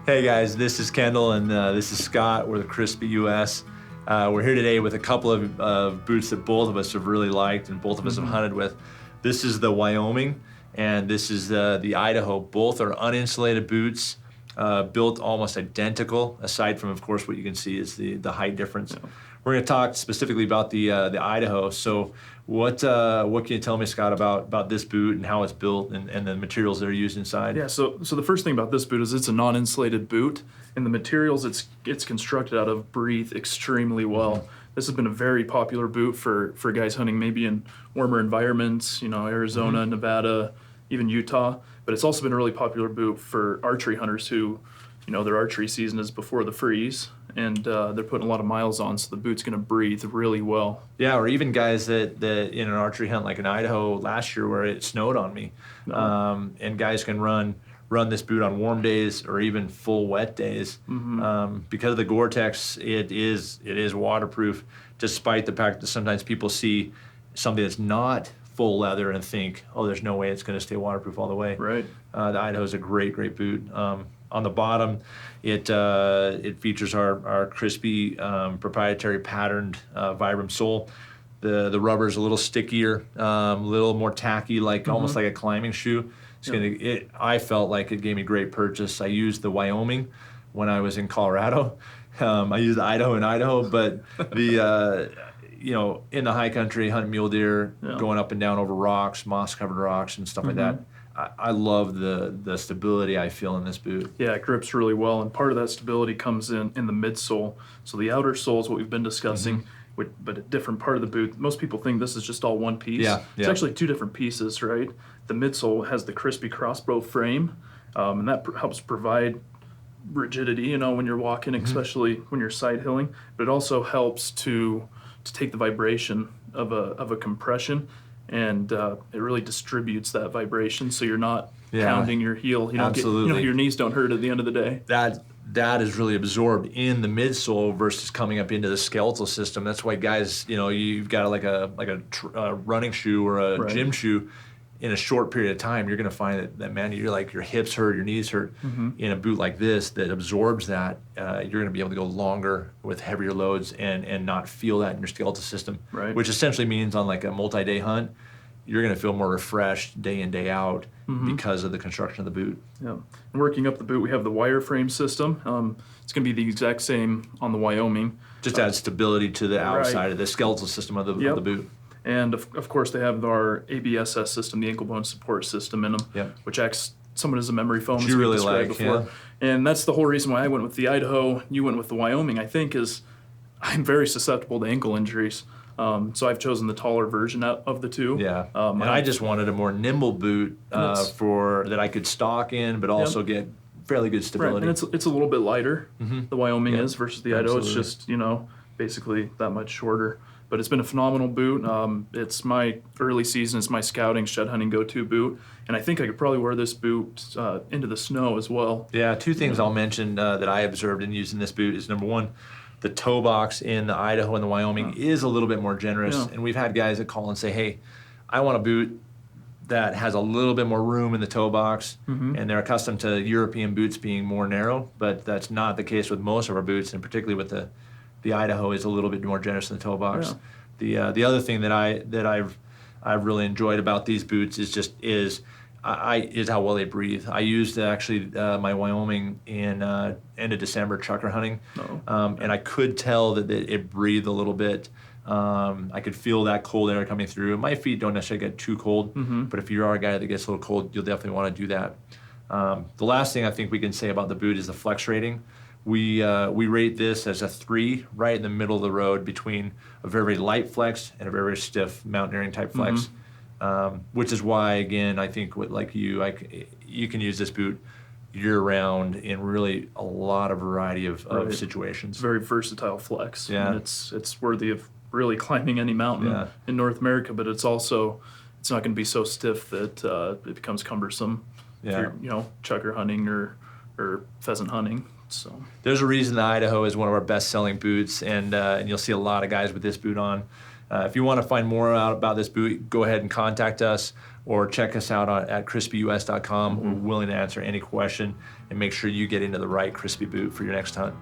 Hey guys, this is Kendall and this is Scott. We're the Crispy US. We're here today with a couple of boots that both of us have really liked and both of us have hunted with. This is the Wyoming and this is the Idaho. Both are uninsulated boots, built almost identical, aside from, of course, what you can see is the height difference. Yeah. We're going to talk specifically about the Idaho. So what can you tell me, Scott, about this boot and how it's built and the materials that are used inside? Yeah, so the first thing about this boot is it's a non-insulated boot, and the materials it's constructed out of breathe extremely well. Mm-hmm. This has been a very popular boot for guys hunting maybe in warmer environments, Arizona, mm-hmm. Nevada, even Utah. But it's also been a really popular boot for archery hunters who, their archery season is before the freeze, and they're putting a lot of miles on, so the boot's going to breathe really well. Yeah, or even guys that in an archery hunt like in Idaho last year where it snowed on me, and guys can run this boot on warm days or even full wet days. Mm-hmm. Because of the Gore-Tex, it is waterproof, despite the fact that sometimes people see something that's not full leather and think, oh, there's no way it's going to stay waterproof all the way. Right. The Idaho is a great boot. On the bottom, it features our crispy proprietary patterned Vibram sole. The rubber is a little stickier, a little more tacky, like mm-hmm. almost like a climbing shoe. I felt like it gave me great purchase. I used the Wyoming when I was in Colorado. I used the Idaho in Idaho, but the in the high country, hunting mule deer, going up and down over rocks, moss-covered rocks and stuff mm-hmm. like that. I love the stability I feel in this boot. Yeah, it grips really well, and part of that stability comes in the midsole. So the outer sole is what we've been discussing, mm-hmm. But a different part of the boot. Most people think this is just all one piece. Yeah. It's actually two different pieces, right? The midsole has the crispy crossbow frame, and that helps provide rigidity, when you're walking, mm-hmm. especially when you're side hilling. But it also helps to take the vibration of a compression, and it really distributes that vibration, so you're not pounding your heel. Absolutely. Your knees don't hurt at the end of the day. That is really absorbed in the midsole versus coming up into the skeletal system. That's why guys, you've got like a running shoe or a gym shoe. In a short period of time, you're going to find that man, you're like your hips hurt, your knees hurt. Mm-hmm. In a boot like this that absorbs that, you're going to be able to go longer with heavier loads and not feel that in your skeletal system. Right. Which essentially means on like a multi-day hunt, you're going to feel more refreshed day in, day out mm-hmm. because of the construction of the boot. Yeah. And working up the boot, we have the wireframe system. It's going to be the exact same on the Wyoming. Just adds stability to the outside of the skeletal system of the boot. And of course, they have our ABSS system, the ankle bone support system in them, which acts somewhat as a memory foam, as you really like before. Yeah. And that's the whole reason why I went with the Idaho, you went with the Wyoming, I think, is I'm very susceptible to ankle injuries. So I've chosen the taller version of the two. Yeah, and I just wanted a more nimble boot that I could stalk in, but also get fairly good stability. Right, and it's a little bit lighter, mm-hmm. the Wyoming is, versus the Idaho. Absolutely. It's just, basically that much shorter. But it's been a phenomenal boot. It's my early season. It's my scouting, shed hunting go-to boot. And I think I could probably wear this boot into the snow as well. Yeah, two things I'll mention that I observed in using this boot is, number one, the toe box in the Idaho and the Wyoming is a little bit more generous. Yeah. And we've had guys that call and say, hey, I want a boot that has a little bit more room in the toe box. Mm-hmm. And they're accustomed to European boots being more narrow, but that's not the case with most of our boots, and particularly with the Idaho is a little bit more generous in the toe box. Yeah. The other thing that I've really enjoyed about these boots is how well they breathe. I used actually my Wyoming in end of December chukar hunting, and I could tell that it breathed a little bit. I could feel that cold air coming through. My feet don't necessarily get too cold, mm-hmm. but if you are a guy that gets a little cold, you'll definitely want to do that. The last thing I think we can say about the boot is the flex rating. We rate this as a 3, right in the middle of the road between a very, very light flex and a very, very stiff mountaineering type flex, mm-hmm. Which is why, again, I think you can use this boot year-round in really a lot of variety of situations. It's a very versatile flex. Yeah. And it's worthy of really climbing any mountain in North America, but it's not going to be so stiff that it becomes cumbersome if you're chukar hunting or pheasant hunting. So there's a reason the Idaho is one of our best-selling boots, and you'll see a lot of guys with this boot on. If you want to find more out about this boot, go ahead and contact us or check us out at crispyus.com. We're willing to answer any question and make sure you get into the right Crispy boot for your next hunt.